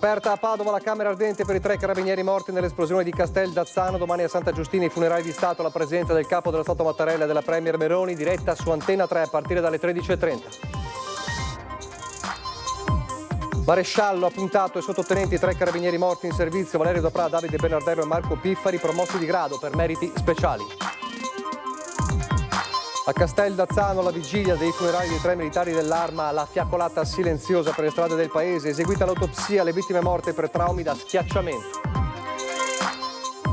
Aperta a Padova la Camera Ardente per i 3 carabinieri morti nell'esplosione di Castel d'Azzano. Domani a Santa Giustina i funerali di Stato, la presenza del capo dello Stato Mattarella e della Premier Meloni, diretta su Antenna 3 a partire dalle 13:30. Maresciallo ha puntato ai sottotenenti 3 carabinieri morti in servizio, Valerio Daprà, Davide Bernardello e Marco Piffari, promossi di grado per meriti speciali. A Castel d'Azzano la vigilia dei funerali dei 3 militari dell'Arma, la fiaccolata silenziosa per le strade del paese, eseguita l'autopsia alle vittime morte per traumi da schiacciamento.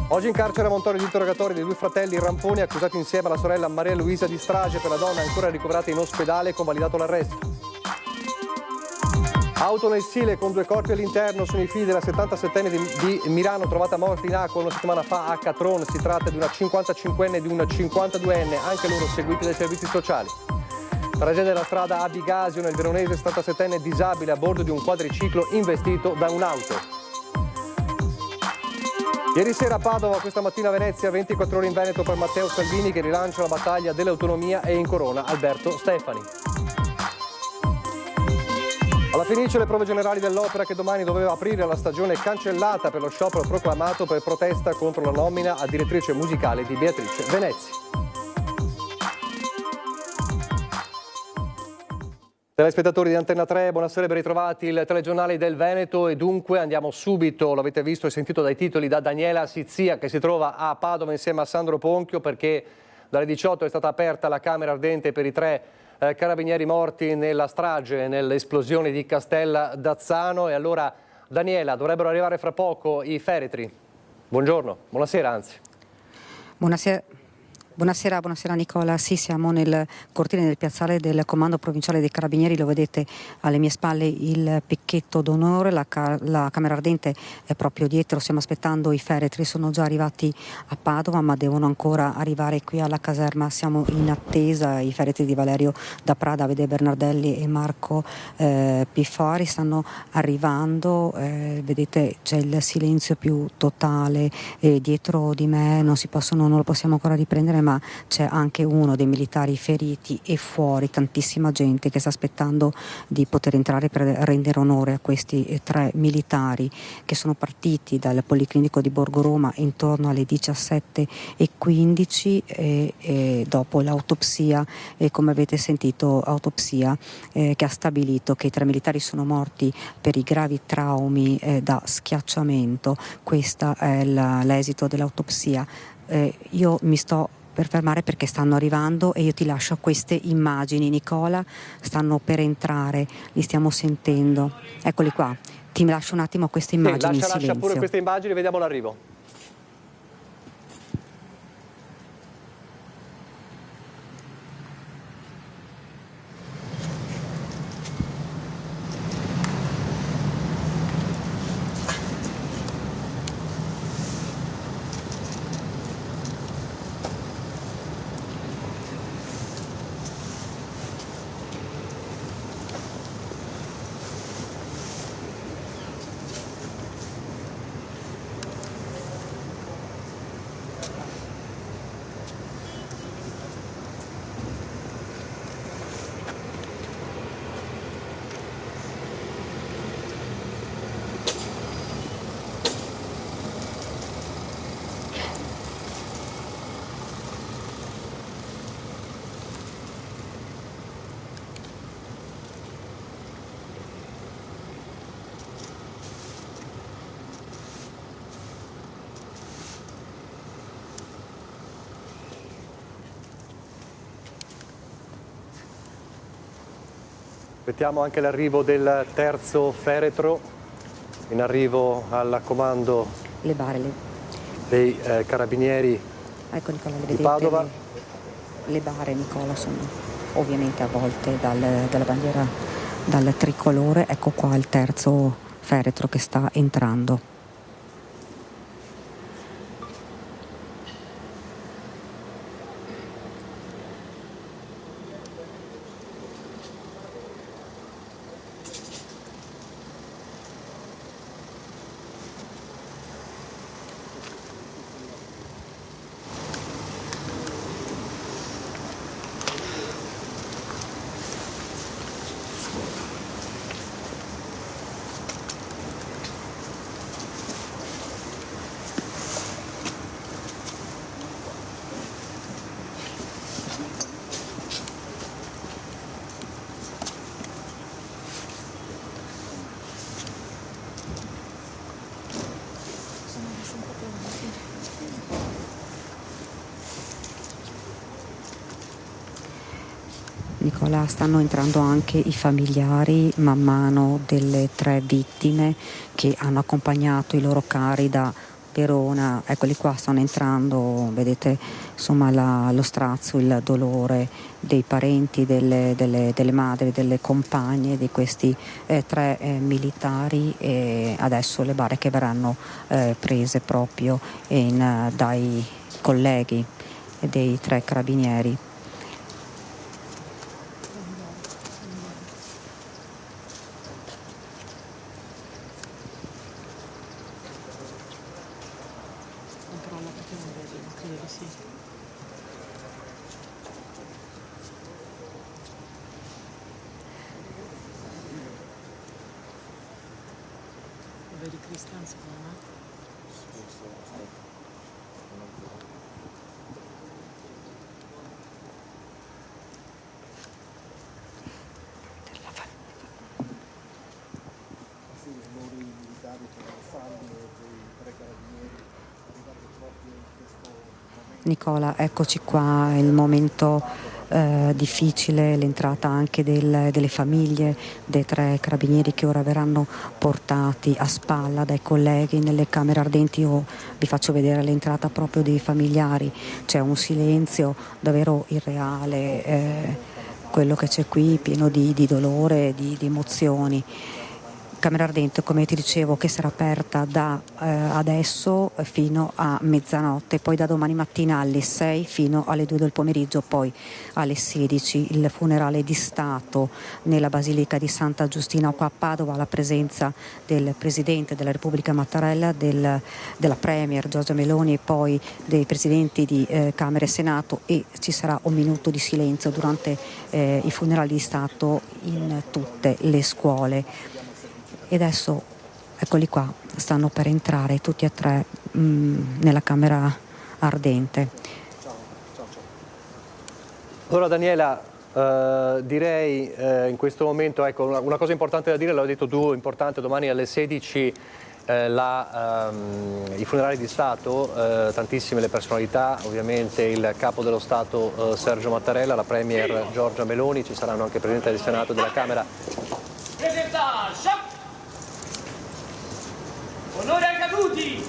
Oggi in carcere a Montorio gli interrogatori dei 2 fratelli Ramponi, accusati insieme alla sorella Maria Luisa di strage per la donna ancora ricoverata in ospedale, convalidato l'arresto. Auto nel Sile con 2 corpi all'interno, sono i figli della 77enne di Milano trovata morta in acqua una settimana fa a Catron. Si tratta di una 55enne e di una 52enne, anche loro seguiti dai servizi sociali. Tragedia della strada a Bigasio, nel Veronese, 77enne disabile a bordo di un quadriciclo investito da un'auto. Ieri sera a Padova, questa mattina a Venezia, 24 ore in Veneto per Matteo Salvini che rilancia la battaglia dell'autonomia, e in corona Alberto Stefani. Alla Fenice le prove generali dell'Opera che domani doveva aprire la stagione cancellata per lo sciopero proclamato per protesta contro la nomina a direttrice musicale di Beatrice Venezzi. Telespettatori di Antenna 3, buonasera e ben ritrovati. Il telegiornale del Veneto e dunque andiamo subito, lo avete visto e sentito dai titoli, da Daniela Sizia che si trova a Padova insieme a Sandro Ponchio, perché dalle 18 è stata aperta la Camera Ardente per i 3 carabinieri morti nella strage, nell'esplosione di Castel d'Azzano. E allora, Daniela, dovrebbero arrivare fra poco i feretri. Buongiorno, buonasera anzi. Buonasera Nicola. Sì, siamo nel cortile del piazzale del Comando Provinciale dei Carabinieri, lo vedete alle mie spalle il picchetto d'onore, la Camera Ardente è proprio dietro, stiamo aspettando i feretri, sono già arrivati a Padova ma devono ancora arrivare qui alla caserma, siamo in attesa, i feretri di Valerio Daprà, Davide Bernardelli e Marco Piffari stanno arrivando, vedete c'è il silenzio più totale, dietro di me non lo possiamo ancora riprendere, ma c'è anche uno dei militari feriti e fuori tantissima gente che sta aspettando di poter entrare per rendere onore a questi 3 militari che sono partiti dal Policlinico di Borgo Roma intorno alle 17:15 e dopo l'autopsia, come avete sentito, autopsia che ha stabilito che i 3 militari sono morti per i gravi traumi da schiacciamento. Questo è l'esito dell'autopsia. Io mi sto per fermare perché stanno arrivando e io ti lascio queste immagini, Nicola, stanno per entrare, li stiamo sentendo, eccoli qua, ti lascio un attimo queste immagini in silenzio. Lascia pure queste immagini, vediamo l'arrivo. Aspettiamo anche l'arrivo del 3° feretro, in arrivo al comando dei carabinieri. Ecco Nicola, le di Padova. Le bare, Nicola, sono ovviamente avvolte dalla bandiera, dal tricolore. Ecco qua il 3° feretro che sta entrando. Nicola, stanno entrando anche i familiari man mano delle 3 vittime che hanno accompagnato i loro cari da Verona. Eccoli qua, stanno entrando, vedete insomma lo strazio, il dolore dei parenti, delle madri, delle compagne di questi 3 militari, e adesso le barche verranno prese proprio dai colleghi dei 3 carabinieri. Vedi Cristian, secondo me? Sì, loro i militari per il sangue dei 3 carabinieri arrivati proprio in questo momento. Nicola, eccoci qua, è il momento difficile, l'entrata anche delle famiglie dei 3 carabinieri che ora verranno portati a spalla dai colleghi nelle camere ardenti. Io vi faccio vedere l'entrata proprio dei familiari, c'è un silenzio davvero irreale, quello che c'è qui pieno di dolore, di emozioni. Camera ardente, come ti dicevo, che sarà aperta da adesso fino a mezzanotte, poi da domani mattina alle 6 fino alle 2 del pomeriggio, poi alle 16 il funerale di Stato nella Basilica di Santa Giustina qua a Padova, alla presenza del Presidente della Repubblica Mattarella, della Premier Giorgia Meloni e poi dei Presidenti di Camera e Senato, e ci sarà un minuto di silenzio durante i funerali di Stato in tutte le scuole. E adesso, eccoli qua, stanno per entrare tutti e 3 nella camera ardente. Allora Daniela, direi in questo momento, ecco, una cosa importante da dire, l'ho detto tu, importante, domani alle 16 i funerali di Stato, tantissime le personalità, ovviamente il Capo dello Stato Sergio Mattarella, la Premier Giorgia Meloni, ci saranno anche il Presidente del Senato e della Camera. Presenta, shock! Onore ai caduti!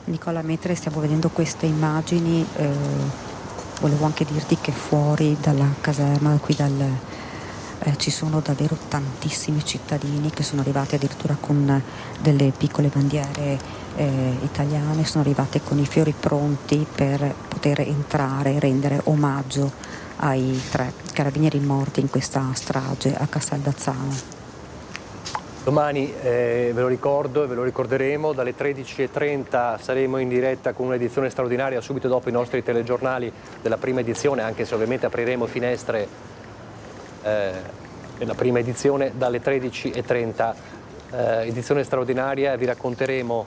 Nicola, mentre stiamo vedendo queste immagini, volevo anche dirti che fuori dalla caserma, qui ci sono davvero tantissimi cittadini che sono arrivati addirittura con delle piccole bandiere italiane, sono arrivati con i fiori pronti per poter entrare e rendere omaggio ai 3 carabinieri morti in questa strage a Casteldazzano. Domani, ve lo ricordo e ve lo ricorderemo, dalle 13:30 saremo in diretta con un'edizione straordinaria subito dopo i nostri telegiornali della prima edizione, anche se ovviamente apriremo finestre nella prima edizione dalle 13:30. Edizione straordinaria, vi racconteremo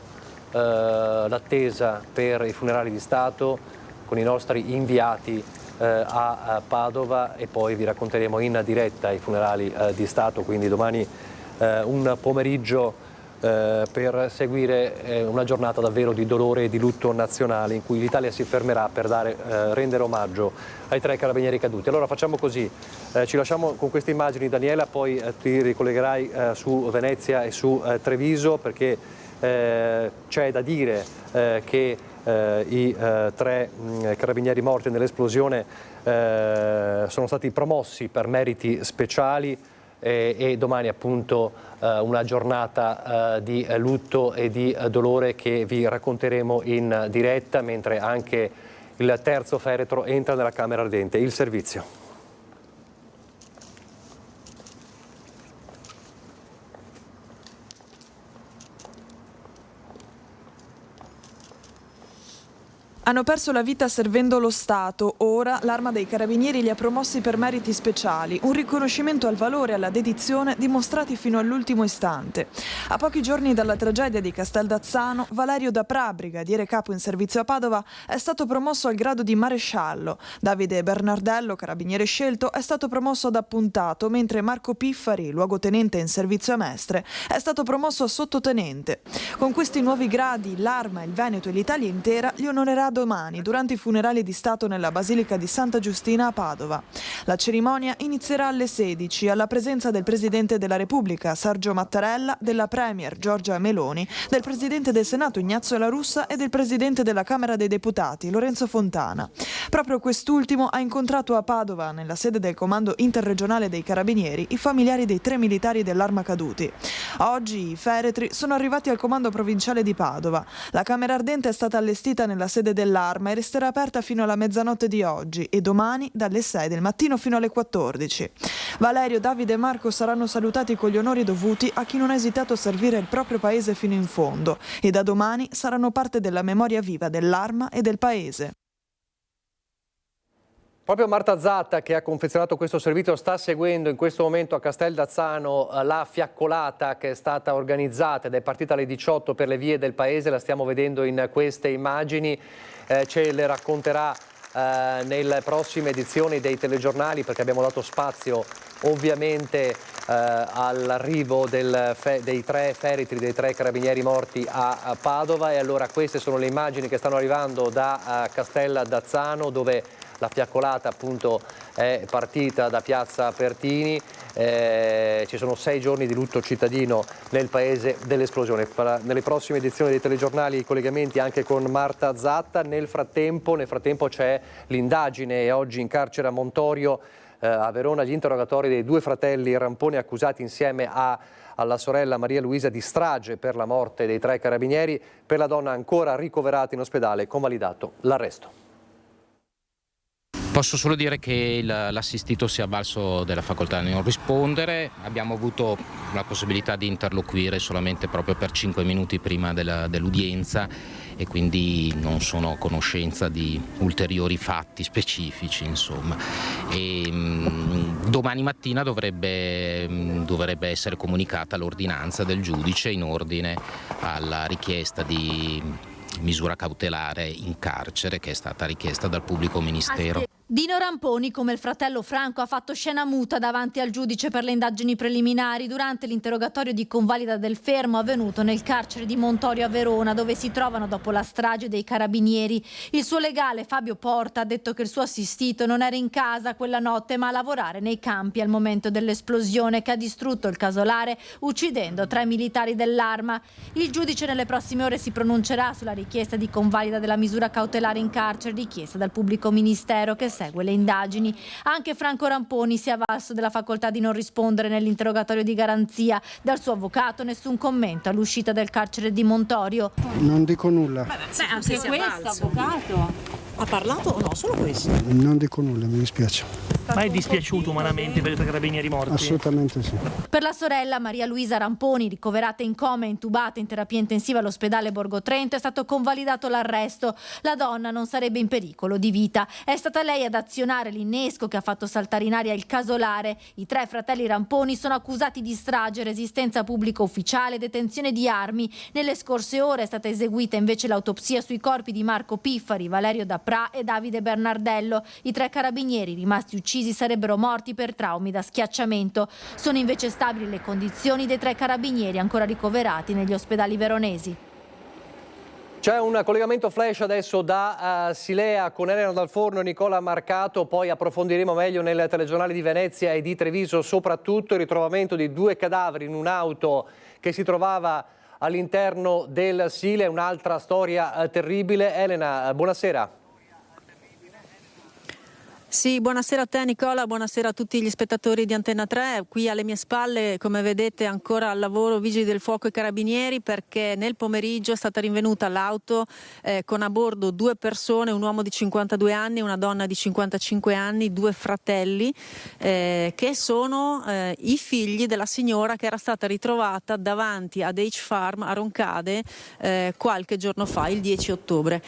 l'attesa per i funerali di Stato con i nostri inviati a Padova, e poi vi racconteremo in diretta i funerali di Stato, quindi domani un pomeriggio per seguire una giornata davvero di dolore e di lutto nazionale, in cui l'Italia si fermerà per rendere omaggio ai 3 carabinieri caduti. Allora facciamo così, ci lasciamo con queste immagini, Daniela, poi ti ricollegherai su Venezia e su Treviso, perché c'è da dire che i 3 carabinieri morti nell'esplosione sono stati promossi per meriti speciali, e domani appunto una giornata di lutto e di dolore che vi racconteremo in diretta, mentre anche il terzo feretro entra nella camera ardente. Il servizio. Hanno perso la vita servendo lo Stato. Ora l'Arma dei Carabinieri li ha promossi per meriti speciali, un riconoscimento al valore e alla dedizione dimostrati fino all'ultimo istante. A pochi giorni dalla tragedia di Casteldazzano, Valerio Daprà, brigadiere capo in servizio a Padova, è stato promosso al grado di maresciallo. Davide Bernardello, carabiniere scelto, è stato promosso ad appuntato, mentre Marco Piffari, luogotenente in servizio a Mestre, è stato promosso a sottotenente. Con questi nuovi gradi, l'Arma, il Veneto e l'Italia intera li onorerà domani durante i funerali di Stato nella Basilica di Santa Giustina a Padova. La cerimonia inizierà alle 16 alla presenza del Presidente della Repubblica Sergio Mattarella, della Premier Giorgia Meloni, del Presidente del Senato Ignazio La Russa e del Presidente della Camera dei Deputati Lorenzo Fontana. Proprio quest'ultimo ha incontrato a Padova, nella sede del Comando Interregionale dei Carabinieri, i familiari dei 3 militari dell'Arma caduti. Oggi i feretri sono arrivati al Comando Provinciale di Padova. La Camera Ardente è stata allestita nella sede dell'Arma e resterà aperta fino alla mezzanotte di oggi e domani dalle 6 del mattino fino alle 14. Valerio, Davide e Marco saranno salutati con gli onori dovuti a chi non ha esitato a servire il proprio paese fino in fondo e da domani saranno parte della memoria viva dell'Arma e del paese. Proprio Marta Zatta, che ha confezionato questo servizio, sta seguendo in questo momento a Casteldazzano la fiaccolata che è stata organizzata ed è partita alle 18 per le vie del paese. La stiamo vedendo in queste immagini, ce le racconterà nelle prossime edizioni dei telegiornali, perché abbiamo dato spazio ovviamente all'arrivo dei 3 feretri, dei 3 carabinieri morti a Padova. E allora queste sono le immagini che stanno arrivando da Casteldazzano, dove la fiaccolata appunto è partita da Piazza Pertini. Ci sono 6 giorni di lutto cittadino nel paese dell'esplosione. Nelle prossime edizioni dei telegiornali i collegamenti anche con Marta Zatta. Nel frattempo c'è l'indagine e oggi in carcere a Montorio, a Verona, gli interrogatori dei 2 fratelli Ramponi accusati insieme alla sorella Maria Luisa di strage per la morte dei 3 carabinieri. Per la donna ancora ricoverata in ospedale, convalidato l'arresto. Posso solo dire che l'assistito si è avvalso della facoltà di non rispondere. Abbiamo avuto la possibilità di interloquire solamente proprio per 5 minuti prima dell'udienza e quindi non sono a conoscenza di ulteriori fatti specifici, insomma. Domani mattina dovrebbe essere comunicata l'ordinanza del giudice in ordine alla richiesta di misura cautelare in carcere che è stata richiesta dal pubblico ministero. Dino Ramponi, come il fratello Franco, ha fatto scena muta davanti al giudice per le indagini preliminari durante l'interrogatorio di convalida del fermo avvenuto nel carcere di Montorio a Verona, dove si trovano dopo la strage dei carabinieri. Il suo legale Fabio Porta ha detto che il suo assistito non era in casa quella notte ma a lavorare nei campi al momento dell'esplosione che ha distrutto il casolare uccidendo 3 militari dell'Arma. Il giudice nelle prossime ore si pronuncerà sulla richiesta di convalida della misura cautelare in carcere richiesta dal pubblico ministero che segue le indagini. Anche Franco Ramponi si è avvalso della facoltà di non rispondere nell'interrogatorio di garanzia. Dal suo avvocato nessun commento all'uscita del carcere di Montorio. Non dico nulla. Anche questo avvocato ha parlato o no? Solo questo? Non dico nulla, mi dispiace. Ma è dispiaciuto umanamente per i 3 carabinieri morti? Assolutamente sì. Per la sorella Maria Luisa Ramponi, ricoverata in coma e intubata in terapia intensiva all'ospedale Borgo Trento, è stato convalidato l'arresto. La donna non sarebbe in pericolo di vita. È stata lei ad azionare l'innesco che ha fatto saltare in aria il casolare. I 3 fratelli Ramponi sono accusati di strage, resistenza pubblica ufficiale e detenzione di armi. Nelle scorse ore è stata eseguita invece l'autopsia sui corpi di Marco Piffari, Valerio Daprà e Davide Bernardello. I 3 carabinieri rimasti uccisi sarebbero morti per traumi da schiacciamento. Sono invece stabili le condizioni dei 3 carabinieri ancora ricoverati negli ospedali veronesi. C'è un collegamento flash adesso da Silea con Elena Dal Forno e Nicola Marcato, poi approfondiremo meglio nel telegiornale di Venezia e di Treviso, soprattutto il ritrovamento di 2 cadaveri in un'auto che si trovava all'interno del Sile, un'altra storia terribile. Elena, buonasera. Sì, buonasera a te Nicola, buonasera a tutti gli spettatori di Antenna 3. Qui alle mie spalle, come vedete, ancora al lavoro Vigili del Fuoco e Carabinieri, perché nel pomeriggio è stata rinvenuta l'auto con a bordo 2 persone, un uomo di 52 anni e una donna di 55 anni, 2 fratelli che sono i figli della signora che era stata ritrovata davanti ad H Farm a Roncade qualche giorno fa, il 10 ottobre.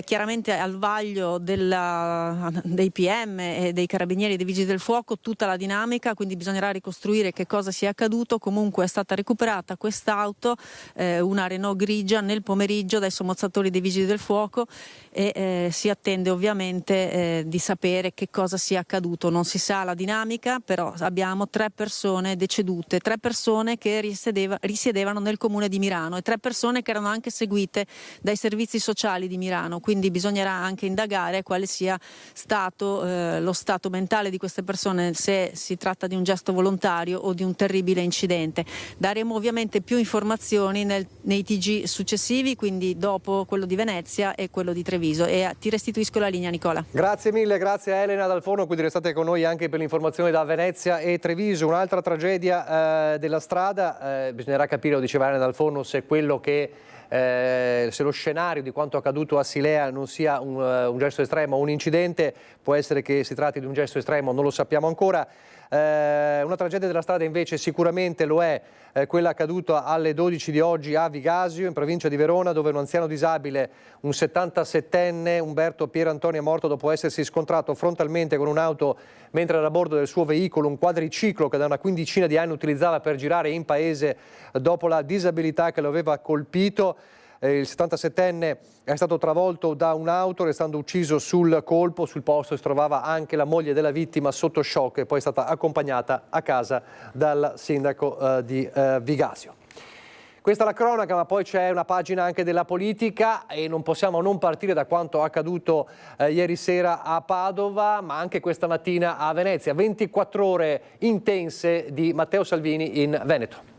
Chiaramente al vaglio dei PM e dei carabinieri e dei vigili del fuoco tutta la dinamica, quindi bisognerà ricostruire che cosa sia accaduto. Comunque è stata recuperata quest'auto, una Renault grigia, nel pomeriggio dai sommozzatori dei vigili del fuoco e si attende ovviamente di sapere che cosa sia accaduto. Non si sa la dinamica, però abbiamo 3 persone decedute, 3 persone che risiedevano nel comune di Mirano e 3 persone che erano anche seguite dai servizi sociali di Mirano, quindi bisognerà anche indagare quale sia stato lo stato mentale di queste persone, se si tratta di un gesto volontario o di un terribile incidente. Daremo ovviamente più informazioni nei TG successivi, quindi dopo quello di Venezia e quello di Treviso, e ti restituisco la linea Nicola. Grazie mille, grazie a Elena Dal Forno, quindi restate con noi anche per l'informazione da Venezia e Treviso. Un'altra tragedia della strada, bisognerà capire, lo diceva Elena Dal Forno, se quello che se lo scenario di quanto accaduto a Silea non sia un gesto estremo o un incidente. Può essere che si tratti di un gesto estremo, non lo sappiamo ancora. Una tragedia della strada invece sicuramente lo è quella accaduta alle 12 di oggi a Vigasio, in provincia di Verona, dove un anziano disabile, un 77enne, Umberto Pierantonio, è morto dopo essersi scontrato frontalmente con un'auto mentre era a bordo del suo veicolo, un quadriciclo che da una quindicina di anni utilizzava per girare in paese dopo la disabilità che lo aveva colpito. Il 77enne è stato travolto da un'auto, restando ucciso sul colpo. Sul posto si trovava anche la moglie della vittima sotto shock e poi è stata accompagnata a casa dal sindaco di Vigasio. Questa è la cronaca, ma poi c'è una pagina anche della politica e non possiamo non partire da quanto accaduto ieri sera a Padova, ma anche questa mattina a Venezia. 24 ore intense di Matteo Salvini in Veneto.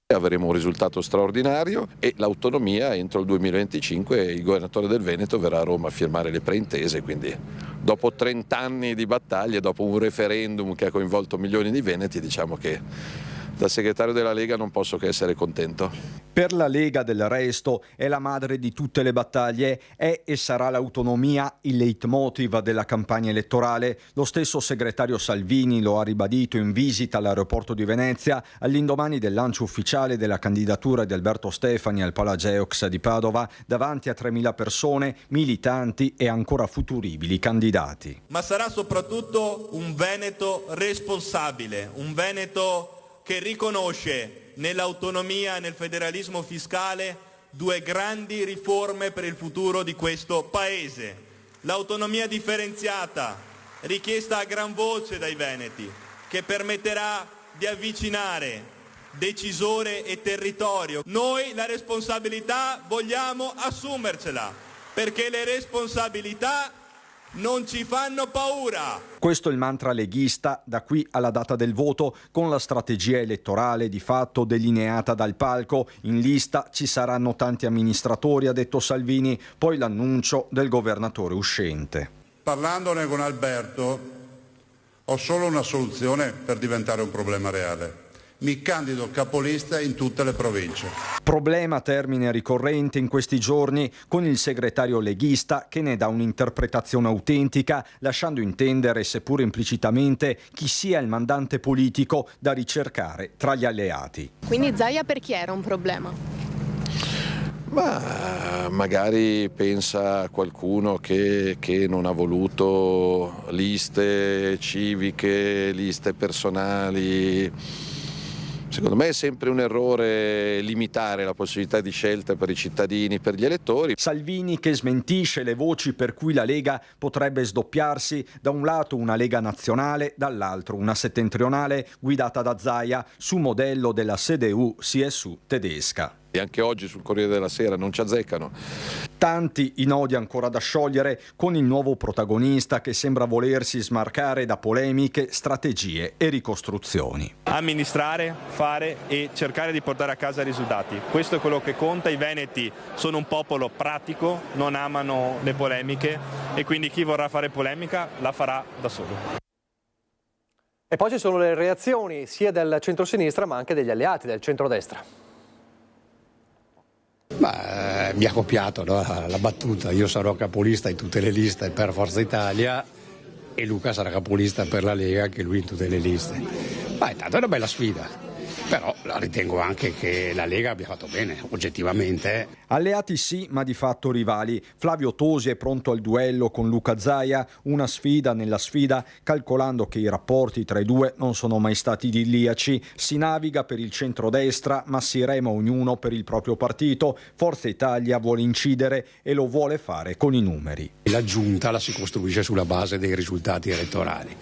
Avremo un risultato straordinario e l'autonomia entro il 2025, il governatore del Veneto verrà a Roma a firmare le preintese, quindi dopo 30 anni di battaglie, dopo un referendum che ha coinvolto milioni di veneti, diciamo che da segretario della Lega non posso che essere contento. Per la Lega, del resto, è la madre di tutte le battaglie, è e sarà l'autonomia il leitmotiv della campagna elettorale. Lo stesso segretario Salvini lo ha ribadito in visita all'aeroporto di Venezia all'indomani del lancio ufficiale della candidatura di Alberto Stefani al Palageox di Padova davanti a 3.000 persone, militanti e ancora futuribili candidati. Ma sarà soprattutto un Veneto responsabile, un Veneto che riconosce nell'autonomia e nel federalismo fiscale 2 grandi riforme per il futuro di questo Paese. L'autonomia differenziata, richiesta a gran voce dai veneti, che permetterà di avvicinare decisore e territorio. Noi la responsabilità vogliamo assumercela, perché le responsabilità non ci fanno paura. Questo è il mantra leghista da qui alla data del voto, con la strategia elettorale di fatto delineata dal palco. In lista ci saranno tanti amministratori, ha detto Salvini, poi l'annuncio del governatore uscente. Parlandone con Alberto ho solo una soluzione per diventare un problema reale. Mi candido capolista in tutte le province. Problema, termine ricorrente in questi giorni, con il segretario leghista che ne dà un'interpretazione autentica, lasciando intendere, seppur implicitamente, chi sia il mandante politico da ricercare tra gli alleati. Quindi Zaia per chi era un problema? Ma magari pensa a qualcuno che non ha voluto liste civiche, liste personali. Secondo me è sempre un errore limitare la possibilità di scelta per i cittadini, per gli elettori. Salvini che smentisce le voci per cui la Lega potrebbe sdoppiarsi, da un lato una Lega nazionale, dall'altro una settentrionale guidata da Zaia su modello della CDU-CSU tedesca. E anche oggi sul Corriere della Sera non ci azzeccano. Tanti i nodi ancora da sciogliere, con il nuovo protagonista che sembra volersi smarcare da polemiche, strategie e ricostruzioni. Amministrare, fare e cercare di portare a casa risultati. Questo è quello che conta. I veneti sono un popolo pratico, non amano le polemiche e quindi chi vorrà fare polemica la farà da solo. E poi ci sono le reazioni sia del centrosinistra ma anche degli alleati del centrodestra. Mi ha copiato, no? La battuta, io sarò capolista in tutte le liste per Forza Italia e Luca sarà capolista per la Lega, anche lui in tutte le liste. Ma intanto è una bella sfida. Però ritengo anche che la Lega abbia fatto bene, oggettivamente. Alleati sì, ma di fatto rivali. Flavio Tosi è pronto al duello con Luca Zaia, una sfida nella sfida, calcolando che i rapporti tra i due non sono mai stati idilliaci. Si naviga per il centrodestra, ma si rema ognuno per il proprio partito. Forza Italia vuole incidere e lo vuole fare con i numeri. La giunta la si costruisce sulla base dei risultati elettorali.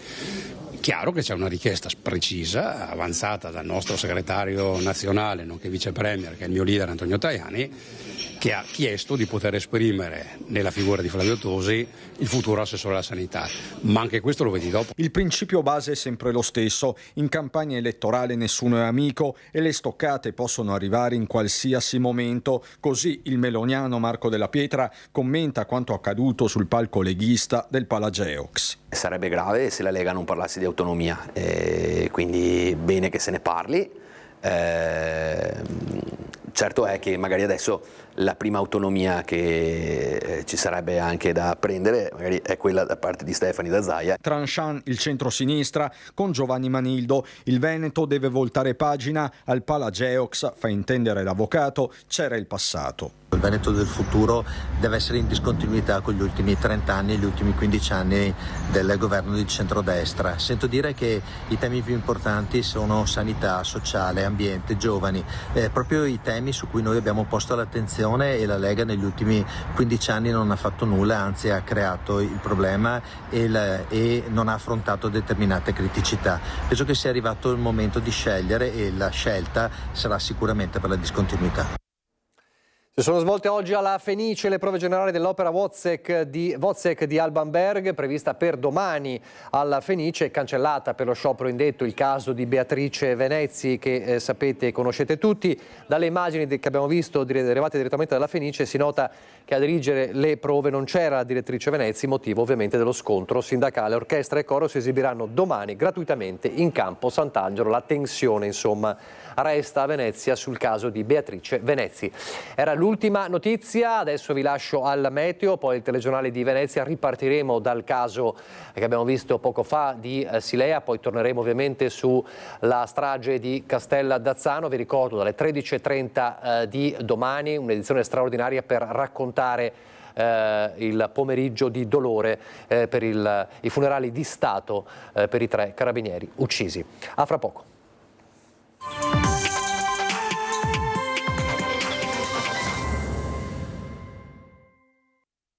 Chiaro che c'è una richiesta precisa, avanzata dal nostro segretario nazionale, nonché vice premier, che è il mio leader Antonio Tajani, che ha chiesto di poter esprimere nella figura di Flavio Tosi il futuro assessore alla sanità, ma anche questo lo vedi dopo. Il principio base è sempre lo stesso: in campagna elettorale nessuno è amico e le stoccate possono arrivare in qualsiasi momento. Così il meloniano Marco Della Pietra commenta quanto accaduto sul palco leghista del Palageox. Sarebbe grave se la Lega non parlasse di autonomia, quindi bene che se ne parli. Certo è che magari adesso la prima autonomia che ci sarebbe anche da prendere magari è quella da parte di Stefani da Zaia. Tranchant il centro-sinistra con Giovanni Manildo. Il Veneto deve voltare pagina, al Palageox, fa intendere l'avvocato, c'era il passato. Il Veneto del futuro deve essere in discontinuità con gli ultimi 30 anni e gli ultimi 15 anni del governo di centrodestra. Sento dire che i temi più importanti sono sanità, sociale, ambiente, giovani, proprio i temi su cui noi abbiamo posto l'attenzione, e la Lega negli ultimi 15 anni non ha fatto nulla, anzi ha creato il problema e non ha affrontato determinate criticità. Penso che sia arrivato il momento di scegliere e la scelta sarà sicuramente per la discontinuità. Si sono svolte oggi alla Fenice le prove generali dell'opera Wozzeck di Alban Berg, prevista per domani alla Fenice, cancellata per lo sciopero indetto il caso di Beatrice Venezzi, che sapete e conoscete tutti. Dalle immagini che abbiamo visto derivate direttamente dalla Fenice si nota che a dirigere le prove non c'era la direttrice Venezzi, motivo ovviamente dello scontro sindacale. Orchestra e coro si esibiranno domani gratuitamente in campo Sant'Angelo. La tensione insomma resta a Venezia sul caso di Beatrice Venezzi. Era l'ultima notizia, adesso vi lascio al meteo, poi il telegiornale di Venezia, ripartiremo dal caso che abbiamo visto poco fa di Silea, poi torneremo ovviamente sulla strage di Castella d'Azzano. Vi ricordo dalle 13:30 di domani un'edizione straordinaria per raccontare il pomeriggio di dolore per i funerali di Stato per i 3 carabinieri uccisi. A fra poco.